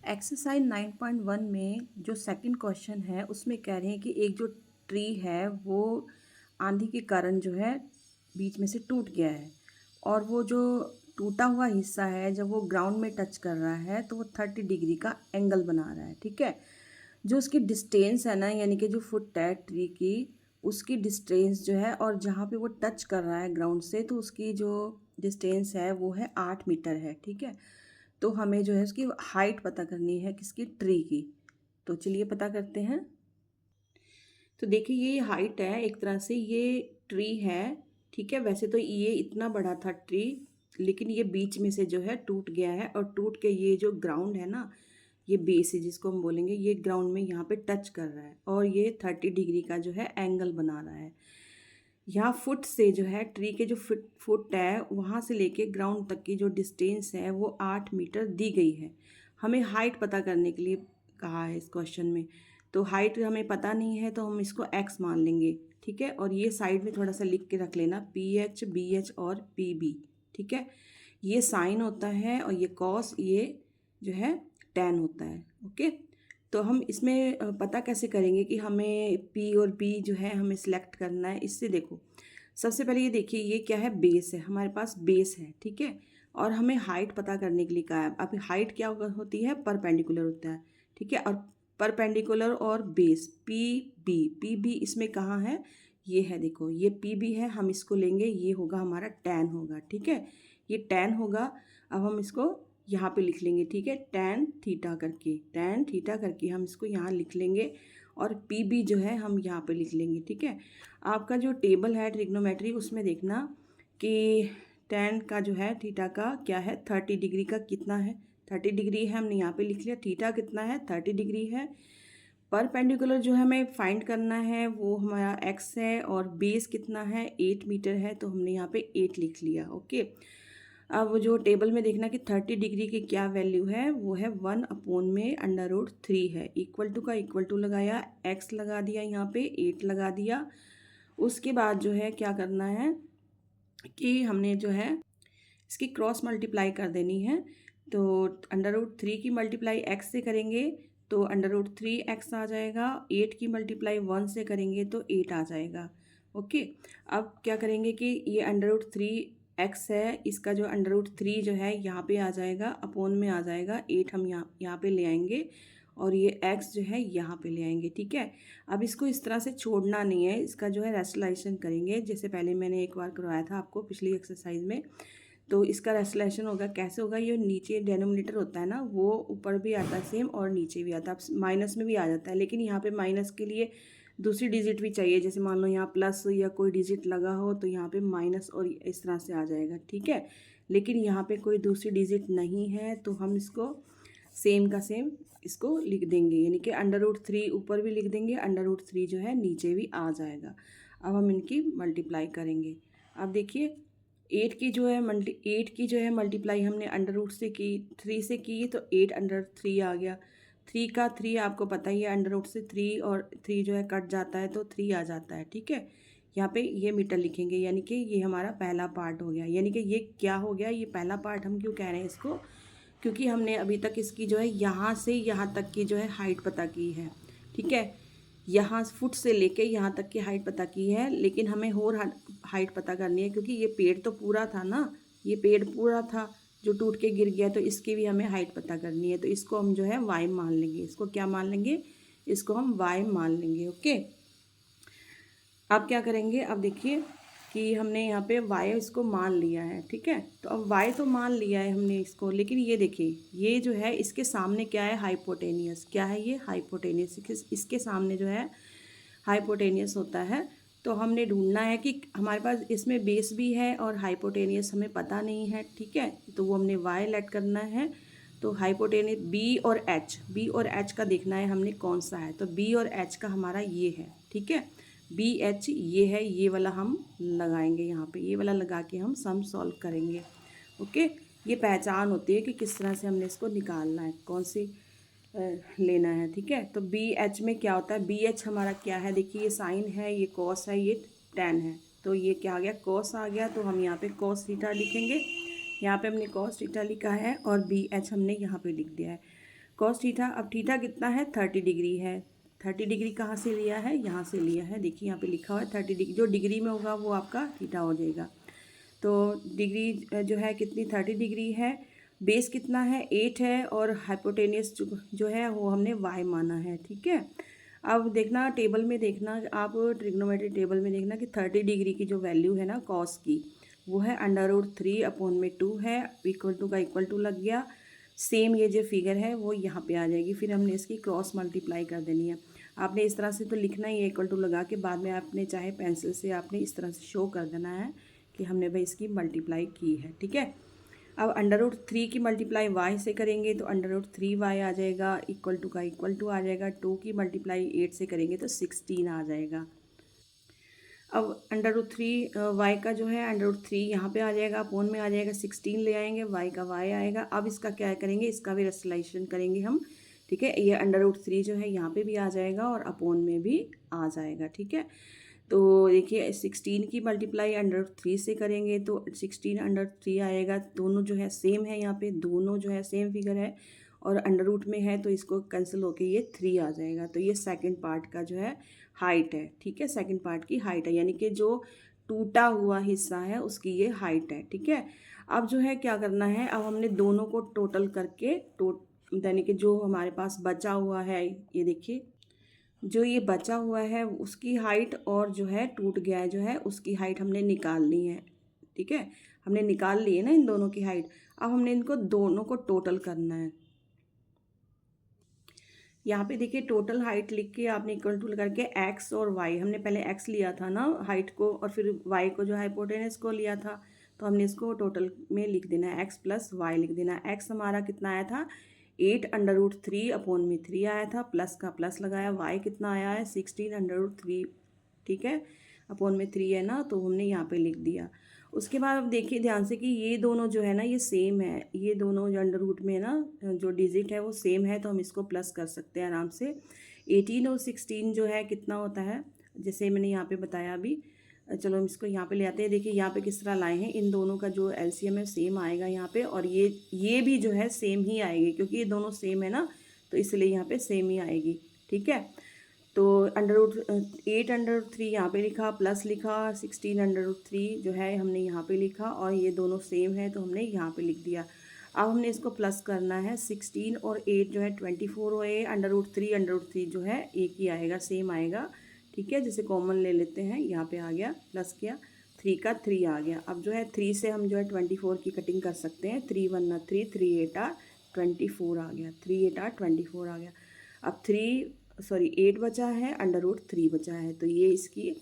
Exercise 9.1 में जो second question है उसमें कह रहे हैं कि एक जो ट्री है वो आंधी के कारण जो है बीच में से टूट गया है और वो जो टूटा हुआ हिस्सा है जब वो ग्राउंड में टच कर रहा है तो वो 30 डिग्री का एंगल बना रहा है। ठीक है, जो उसकी डिस्टेंस है ना, यानी कि जो फुट है ट्री की, उसकी डिस्टेंस जो है और जहाँ पे वो टच कर रहा है ग्राउंड से तो उसकी जो डिस्टेंस है वो है 8 मीटर है। ठीक है, तो हमें जो है उसकी हाइट पता करनी है किसकी, ट्री की। तो चलिए पता करते हैं। तो देखिए ये हाइट है, एक तरह से ये ट्री है। ठीक है, वैसे तो ये इतना बड़ा था ट्री, लेकिन ये बीच में से जो है टूट गया है और टूट के ये जो ग्राउंड है ना, ये बेस है जिसको हम बोलेंगे, ये ग्राउंड में यहाँ पे टच कर रहा है और ये 30 डिग्री का जो है एंगल बना रहा है। यहाँ फुट से जो है ट्री के जो फुट है वहाँ से लेके ग्राउंड तक की जो डिस्टेंस है वो 8 मीटर दी गई है। हमें हाइट पता करने के लिए कहा है इस क्वेश्चन में। तो हाइट हमें पता नहीं है तो हम इसको एक्स मान लेंगे। ठीक है, और ये साइड में थोड़ा सा लिख के रख लेना, पी एच, बी एच और पी बी। ठीक है, ये साइन होता है और ये कॉस, ये जो है टैन होता है। ओके, तो हम इसमें पता कैसे करेंगे कि हमें पी और बी जो है हमें सिलेक्ट करना है। इससे देखो, सबसे पहले ये देखिए ये क्या है, बेस है, हमारे पास बेस है। ठीक है, और हमें हाइट पता करने के लिए कहा है। अब हाइट क्या होती है, परपेंडिकुलर होता है। ठीक है, और परपेंडिकुलर और बेस, पी बी इसमें कहाँ है, ये है, देखो ये पी बी है, हम इसको लेंगे, ये होगा हमारा टैन होगा। ठीक है, ये टैन होगा। अब हम इसको यहाँ पे लिख लेंगे। ठीक है, टैन थीटा करके, टैन थीटा करके हम इसको यहाँ लिख लेंगे और पी बी जो है हम यहाँ पे लिख लेंगे। ठीक है, आपका जो टेबल है ट्रिग्नोमेट्री उसमें देखना कि टैन का जो है थीटा का क्या है, 30 डिग्री का कितना है, 30 डिग्री है, हमने यहाँ पे लिख लिया। थीटा कितना है, 30 डिग्री है। परपेंडिकुलर जो हमें फाइंड करना है वो हमारा एक्स है और बेस कितना है, 8 मीटर है, तो हमने यहाँ पे 8 लिख लिया। ओके, अब जो टेबल में देखना कि 30 डिग्री की क्या वैल्यू है, वो है 1/√3 है। इक्वल टू का इक्वल टू लगाया, एक्स लगा दिया, यहाँ पे 8 लगा दिया। उसके बाद जो है क्या करना है कि हमने जो है इसकी क्रॉस मल्टीप्लाई कर देनी है। तो √3 की मल्टीप्लाई एक्स से करेंगे तो √3x आ जाएगा। 8 की मल्टीप्लाई 1 से करेंगे तो 8 आ जाएगा। ओके, अब क्या करेंगे कि ये √3x है, इसका जो √3 जो है यहाँ पे आ जाएगा, अपोन में आ जाएगा, 8 हम यहाँ पे ले आएंगे और ये x जो है यहाँ पे ले आएंगे। ठीक है, अब इसको इस तरह से छोड़ना नहीं है, इसका जो है रेस्टलाइजेशन करेंगे, जैसे पहले मैंने एक बार करवाया था आपको पिछली एक्सरसाइज में। तो इसका रेस्टलेशन होगा, कैसे होगा, ये नीचे डेनोमिनेटर होता है ना, वो ऊपर भी आता है सेम और नीचे भी आता है, माइनस में भी आ जाता है, लेकिन यहाँ पे माइनस के लिए दूसरी डिजिट भी चाहिए। जैसे मान लो यहाँ प्लस या कोई डिजिट लगा हो तो यहाँ पे माइनस और इस तरह से आ जाएगा। ठीक है, लेकिन यहाँ पे कोई दूसरी डिजिट नहीं है तो हम इसको सेम का सेम इसको लिख देंगे, यानी कि √3 ऊपर भी लिख देंगे, √3 जो है नीचे भी आ जाएगा। अब हम इनकी मल्टीप्लाई करेंगे। अब देखिए 8 की जो है मल्टीप्लाई हमने √3 से की, 3 से की तो 8/3 आ गया। 3 का 3 आपको पता ही है, √3 से 3 और 3 जो है कट जाता है तो 3 आ जाता है। ठीक है, यहाँ पे ये मीटर लिखेंगे, यानी कि ये हमारा पहला पार्ट हो गया। यानी कि ये क्या हो गया, ये पहला पार्ट हम क्यों कह रहे हैं इसको, क्योंकि हमने अभी तक इसकी जो है यहाँ से यहाँ तक की जो है हाइट पता की है। ठीक है, यहाँ फुट से लेके यहाँ तक की हाइट पता की है, लेकिन हमें और हाइट पता करनी है, क्योंकि ये पेड़ तो पूरा था ना, ये पेड़ पूरा था जो टूट के गिर गया, तो इसकी भी हमें हाइट पता करनी है। तो इसको हम जो है वाई मान लेंगे, इसको क्या मान लेंगे, इसको हम वाई मान लेंगे। ओके, अब क्या करेंगे, अब देखिए कि हमने यहाँ पे वाई इसको मान लिया है। ठीक है, तो अब वाई तो मान लिया है हमने इसको, लेकिन ये देखिए ये जो है इसके सामने क्या है, हाइपोटेनियस, क्या है ये, हाइपोटेनियस, इसके सामने जो है हाइपोटेनियस होता है। तो हमने ढूंढना है कि हमारे पास इसमें बेस भी है और हाइपोटेनियस हमें पता नहीं है। ठीक है, तो वो हमने वाई लेट करना है। तो हाइपोटेनियस बी और एच का देखना है हमने कौन सा है, तो बी और एच का हमारा ये है। ठीक है, बी एच ये है, ये वाला हम लगाएंगे यहाँ पे, ये वाला लगा के हम सम सॉल्व करेंगे। ओके, ये पहचान होती है कि किस तरह से हमने इसको निकालना है, कौन सी लेना है। ठीक है, तो बी एच में क्या होता है, बी एच हमारा क्या है, देखिए ये साइन है, ये कॉस है, ये टैन है, तो ये क्या आ गया, कॉस आ गया। तो हम यहाँ पे कॉस थीटा लिखेंगे, यहाँ पे हमने कॉस थीटा लिखा है और बी एच हमने यहाँ पे लिख दिया है। Cos theta. अब थीटा कितना है, 30 डिग्री है। 30 डिग्री कहाँ से लिया है, यहाँ से लिया है। देखिए यहाँ पे लिखा हुआ है 30 डिग्री, जो डिग्री में होगा वो आपका थीटा हो जाएगा। तो डिग्री जो है कितनी, 30 डिग्री है। बेस कितना है, 8 है। और हाइपोटेनियस जो है वो हमने y माना है, ठीक है। अब देखना टेबल में, देखना आप ट्रिग्नोमेट्री टेबल में देखना कि 30 डिग्री की जो वैल्यू है ना कॉस की, वो है √3/2 है। इक्वल टू का इक्वल टू लग गया। सेम ये जो फिगर है वो यहाँ पे आ जाएगी। फिर हमने इसकी क्रॉस मल्टीप्लाई कर देनी है। आपने इस तरह से तो लिखना ही है इक्वल टू लगा के, बाद में आपने चाहे पेंसिल से आपने इस तरह से शो कर देना है कि हमने भाई इसकी मल्टीप्लाई की है, ठीक है। अब √3 की मल्टीप्लाई y से करेंगे तो √3y आ जाएगा। इक्वल टू का इक्वल टू आ जाएगा। 2 की मल्टीप्लाई 8 से करेंगे तो 16 आ जाएगा। अब √3 y का जो है √3 यहाँ पे आ जाएगा, अपोन में आ जाएगा। 16 ले आएंगे, y का y आएगा। अब इसका क्या करेंगे, इसका भी रेशनलाइजेशन करेंगे हम, ठीक है। ये √3 जो है यहाँ पे भी आ जाएगा और अपोन में भी आ जाएगा, ठीक है। तो देखिए 16 की मल्टीप्लाई √3 से करेंगे तो 16 √3 आएगा। दोनों जो है सेम है, यहाँ पे दोनों जो है सेम फिगर है और अंडर रूट में है तो इसको कैंसिल होके ये 3 आ जाएगा। तो ये सेकंड पार्ट का जो है हाइट है, ठीक है। सेकंड पार्ट की हाइट है, यानी कि जो टूटा हुआ हिस्सा है उसकी ये हाइट है, ठीक है। अब जो है क्या करना है, अब हमने दोनों को टोटल करके यानी कि जो हमारे पास बचा हुआ है, ये देखिए जो ये बचा हुआ है उसकी हाइट और जो है टूट गया है जो है उसकी हाइट हमने निकाल ली है, ठीक है। हमने निकाल ली है ना इन दोनों की हाइट। अब हमने इनको दोनों को टोटल करना है। यहाँ पे देखिए टोटल हाइट लिख के आपने इक्वल टू करके x और y, हमने पहले x लिया था ना हाइट को, और फिर y को जो हाइपोटेनस को लिया था, तो हमने इसको टोटल में लिख देना है, x प्लस वाई लिख देना है। x हमारा कितना आया था, 8√3/3 आया था, प्लस का प्लस लगाया। y कितना आया है, 16√3, ठीक है। अपोन में 3 है ना, तो हमने यहाँ पे लिख दिया। उसके बाद अब देखिए ध्यान से कि ये दोनों जो है ना ये सेम है, ये दोनों जो अंडर रूट में ना जो डिजिट है वो सेम है, तो हम इसको प्लस कर सकते हैं आराम से। 18 और 16 जो है कितना होता है, जैसे मैंने यहाँ पे बताया अभी। चलो हम इसको यहाँ पे ले आते हैं। देखिए यहाँ पे किस तरह लाए हैं, इन दोनों का जो एलसीएम है सेम आएगा यहाँ पे, और ये भी जो है सेम ही आएगी क्योंकि ये दोनों सेम है ना, तो इसलिए यहाँ पे सेम ही आएगी, ठीक है। तो √8√3 यहाँ पे लिखा, प्लस लिखा, 16√3 जो है हमने यहाँ पे लिखा, और ये दोनों सेम है तो हमने यहाँ पे लिख दिया। अब हमने इसको प्लस करना है, 16 और 8 जो है 24 हुए, √3 जो है एक ही आएगा, सेम आएगा, ठीक है। जैसे कॉमन ले लेते हैं, यहाँ पे आ गया, प्लस किया, 3 का 3 आ गया। अब जो है 3 से हम जो है 24 की कटिंग कर सकते हैं। 3 1 3, 3 8 24 आ गया, 3 8 24 आ गया। अब 8 बचा है, √3 बचा है, तो ये इसकी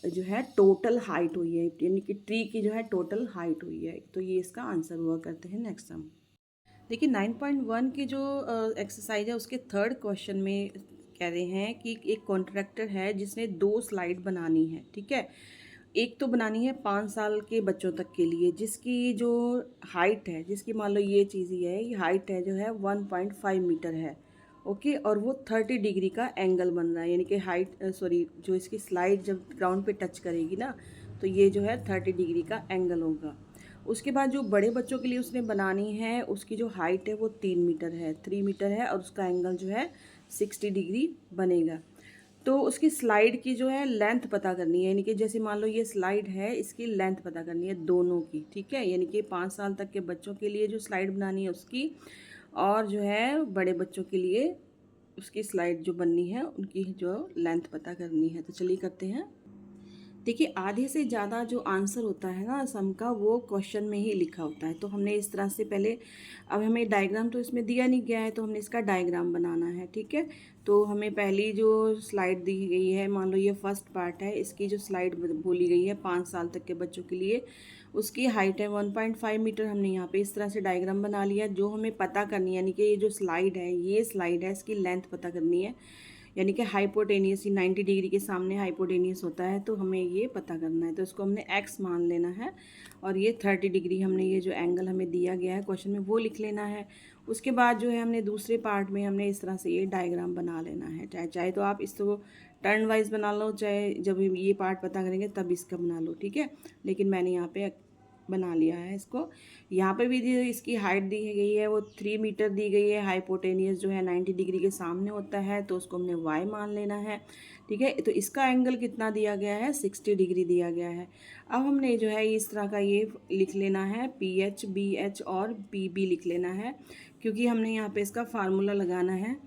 जो है टोटल हाइट हुई है, यानी कि ट्री की जो है टोटल हाइट हुई है। तो ये इसका आंसर हुआ। करते हैं नेक्स्ट सम। देखिए 9.1 की जो एक्सरसाइज है उसके थर्ड क्वेश्चन में कह रहे हैं कि एक कॉन्ट्रैक्टर है जिसने 2 स्लाइड बनानी है, ठीक है। एक तो बनानी है 5 साल के बच्चों तक के लिए, जिसकी जो हाइट है, जिसकी मान लो ये चीज़ ही है, ये हाइट है जो है 1.5 मीटर है, ओके। और वो 30 डिग्री का एंगल बन रहा है, यानी कि हाइट जो इसकी स्लाइड जब ग्राउंड पे टच करेगी ना, तो ये जो है 30 डिग्री का एंगल होगा। उसके बाद जो बड़े बच्चों के लिए उसने बनानी है, उसकी जो हाइट है वो 3 मीटर है, 3 मीटर है, और उसका एंगल जो है 60 डिग्री बनेगा। तो उसकी स्लाइड की जो है लेंथ पता करनी है, यानी कि जैसे मान लो ये स्लाइड है, इसकी लेंथ पता करनी है दोनों की, ठीक है। यानी कि 5 साल तक के बच्चों के लिए जो स्लाइड बनानी है उसकी, और जो है बड़े बच्चों के लिए उसकी स्लाइड जो बननी है उनकी जो लेंथ पता करनी है। तो चलिए करते हैं। देखिए आधे से ज़्यादा जो आंसर होता है ना सम का, वो क्वेश्चन में ही लिखा होता है। तो हमने इस तरह से पहले, अब हमें डायग्राम तो इसमें दिया नहीं गया है, तो हमने इसका डायग्राम बनाना है, ठीक है। तो हमें पहली जो स्लाइड दी गई है, मान लो ये फर्स्ट पार्ट है, इसकी जो स्लाइड बोली गई है 5 साल तक के बच्चों के लिए, उसकी हाइट है 1.5 मीटर। हमने यहाँ पे इस तरह से डायग्राम बना लिया। जो हमें पता करनी है, यानी कि ये जो स्लाइड है, ये स्लाइड है, इसकी लेंथ पता करनी है, यानी कि हाइपोटेनियस, 90 डिग्री के सामने हाइपोटेनियस होता है, तो हमें ये पता करना है। तो इसको हमने x मान लेना है, और ये 30 डिग्री हमने ये जो एंगल हमें दिया गया है क्वेश्चन में वो लिख लेना है। उसके बाद जो है हमने दूसरे पार्ट में हमने इस तरह से ये डायग्राम बना लेना है। चाहे तो आप इसको टर्न वाइज बना लो, चाहे जब ये पार्ट पता करेंगे तब इसका बना लो, ठीक है। लेकिन मैंने यहाँ पे बना लिया है इसको। यहाँ पे भी जो इसकी हाइट दी गई है वो 3 मीटर दी गई है। हाइपोटेनियस जो है 90 डिग्री के सामने होता है, तो उसको हमने y मान लेना है। ठीक है, तो इसका एंगल कितना दिया गया है, 60 डिग्री दिया गया है। अब हमने जो है इस तरह का ये लिख लेना है, PH, BH और PB लिख लेना है, क्योंकि हमने यहाँ पे इसका फार्मूला लगाना है।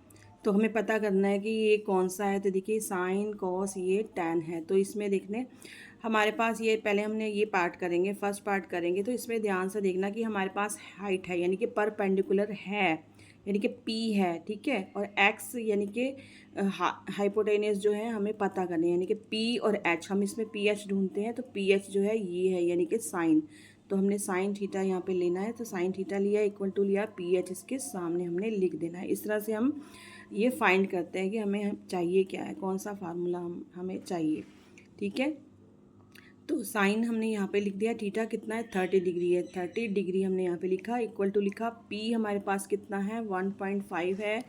तो हमें पता करना है कि ये कौन सा है। तो देखिए साइन कॉस ये टैन है, तो इसमें देखने हमारे पास ये पहले हमने ये पार्ट करेंगे, फर्स्ट पार्ट करेंगे। तो इसमें ध्यान से देखना कि हमारे पास हाइट है यानी कि परपेंडिकुलर है, यानी कि P है, ठीक है, और X यानी कि हाइपोटेनियस जो है हमें पता करनी है, यानी कि P और H। हम इसमें PH ढूंढते हैं, तो PH जो है ये है यानी कि साइन। तो हमने साइन थीटा यहाँ पे लेना है, तो साइन थीटा लिया इक्वल टू लिया PH, इसके सामने हमने लिख देना है। इस तरह से हम ये फाइंड करते हैं कि हमें चाहिए क्या है, कौन सा फार्मूला हमें चाहिए। ठीक है, तो साइन हमने यहाँ पे लिख दिया, थीटा कितना है 30 डिग्री है, 30 डिग्री हमने यहाँ पे लिखा इक्वल टू लिखा P हमारे पास कितना है 1.5 है,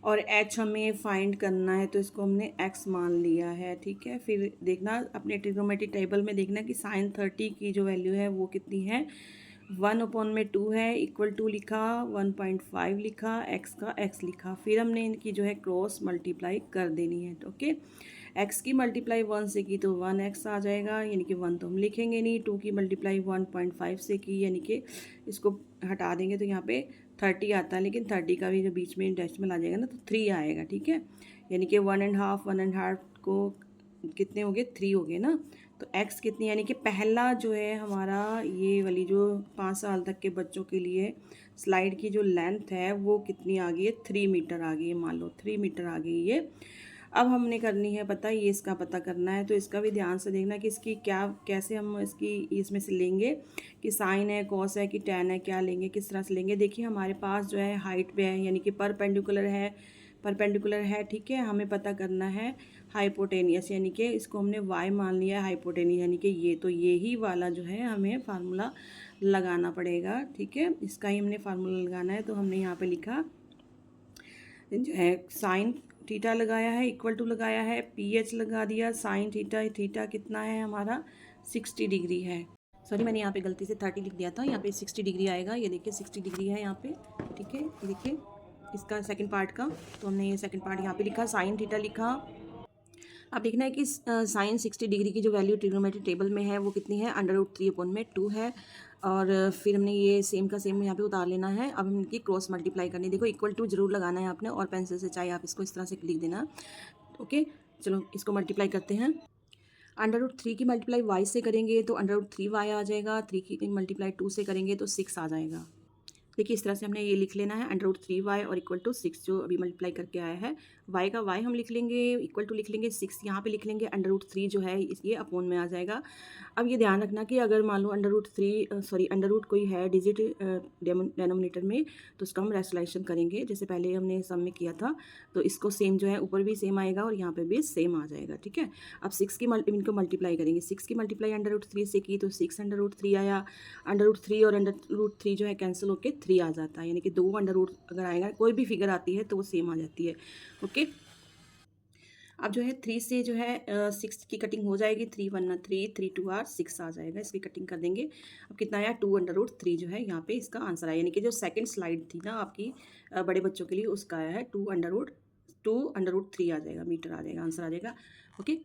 और H हमें फाइंड करना है, तो इसको हमने X मान लिया है। ठीक है, फिर देखना अपने ट्रिग्नोमेट्री टेबल में देखना कि साइन 30 की जो वैल्यू है वो कितनी है, 1/2 है, इक्वल टू लिखा 1.5 लिखा, X का X लिखा। फिर हमने इनकी जो है क्रॉस मल्टीप्लाई कर देनी है। तो ओके, x की मल्टीप्लाई 1 से की तो 1x आ जाएगा, यानी कि 1 तो हम लिखेंगे नहीं। 2 की मल्टीप्लाई 1.5 से की, यानी कि इसको हटा देंगे तो यहाँ पे 30 आता है, लेकिन 30 का भी जो बीच में डेसिमल आ जाएगा ना तो 3 आएगा। ठीक है, यानी कि 1.5 को कितने हो गए 3 हो गए ना। तो x कितनी, यानी कि पहला जो है हमारा ये वाली जो 5 साल तक के बच्चों के लिए स्लाइड की जो लेंथ है वो कितनी आ गई है, 3 मीटर आ गई है, मान लो 3 मीटर आ गई ये। अब हमने करनी है पता, ये इसका पता करना है, तो इसका भी ध्यान से देखना कि इसकी क्या कैसे हम इसकी इसमें से लेंगे कि साइन है, कॉस है कि टैन है, क्या लेंगे, किस तरह से लेंगे। देखिए हमारे पास जो है हाइट पे है यानी कि परपेंडिकुलर है, परपेंडिकुलर है। ठीक है, हमें पता करना है हाइपोटेनियस, यानी कि इसको हमने y मान लिया है, हाइपोटेनियस यानी कि ये, तो ये ही वाला जो है हमें फार्मूला लगाना पड़ेगा। ठीक है, इसका ही हमने फार्मूला लगाना है। तो हमने यहाँ पे लिखा जो है साइन थीटा लगाया है, इक्वल टू लगाया है, PH लगा दिया, साइन थीटा, थीटा कितना है हमारा 60 डिग्री है। सॉरी मैंने यहाँ पे गलती से 30 लिख दिया था, यहाँ पे 60 डिग्री आएगा। ये देखिए 60 डिग्री है यहाँ पे। ठीक है, ये देखिए इसका सेकंड पार्ट का, तो हमने ये सेकंड पार्ट यहाँ पे लिखा, साइन थीटा लिखा। अब देखना है कि साइन 60 डिग्री की जो वैल्यू ट्रिग्नोमेट्री टेबल में है वो कितनी है, √3/2 है। और फिर हमने ये सेम का सेम यहाँ पे उतार लेना है। अब हम इनकी क्रॉस मल्टीप्लाई करनी है। देखो इक्वल टू जरूर लगाना है आपने, और पेंसिल से चाहे आप इसको इस तरह से लिख देना। ओके, चलो इसको मल्टीप्लाई करते हैं। √3 की मल्टीप्लाई y से करेंगे तो √3y आ जाएगा, 3 की मल्टीप्लाई 2 से करेंगे तो 6 आ जाएगा। देखिए इस तरह से हमने ये लिख लेना है, √3y और इक्वल टू 6 जो अभी मल्टीप्लाई करके आया है। y का y हम लिख लेंगे, इक्वल टू लिख लेंगे 6, यहाँ पे लिख लेंगे √3 जो है ये अपोन में आ जाएगा। अब ये ध्यान रखना कि अगर मान लो अंडर रूट कोई है डिजिट डेनोमिनेटर में, तो उसका हम रेशनलाइजेशन करेंगे, जैसे पहले हमने सम में किया था। तो इसको सेम जो है ऊपर भी सेम आएगा और यहाँ पे भी सेम आ जाएगा। ठीक है, अब 6 की इनको मल्टीप्लाई करेंगे, 6 की मल्टीप्लाई √3 से की तो 6 √3 आया। √3 और √3 जो है कैंसिल होकर 3 आ जाता है, यानी कि 2 अंडर रूट अगर आएगा कोई भी फिगर आती है तो वो सेम आ जाती है। ओके, अब जो है 3 से जो है 6 की कटिंग हो जाएगी, 3 1 3 3 2 आर 6 आ जाएगा, इसकी कटिंग कर देंगे। अब कितना आया 2 √3 जो है यहाँ पे इसका आंसर आया, यानी कि जो सेकंड स्लाइड थी ना आपकी बड़े बच्चों के लिए उसका आया है 2 √3 आ जाएगा, मीटर आ जाएगा, आंसर आ जाएगा। ओके,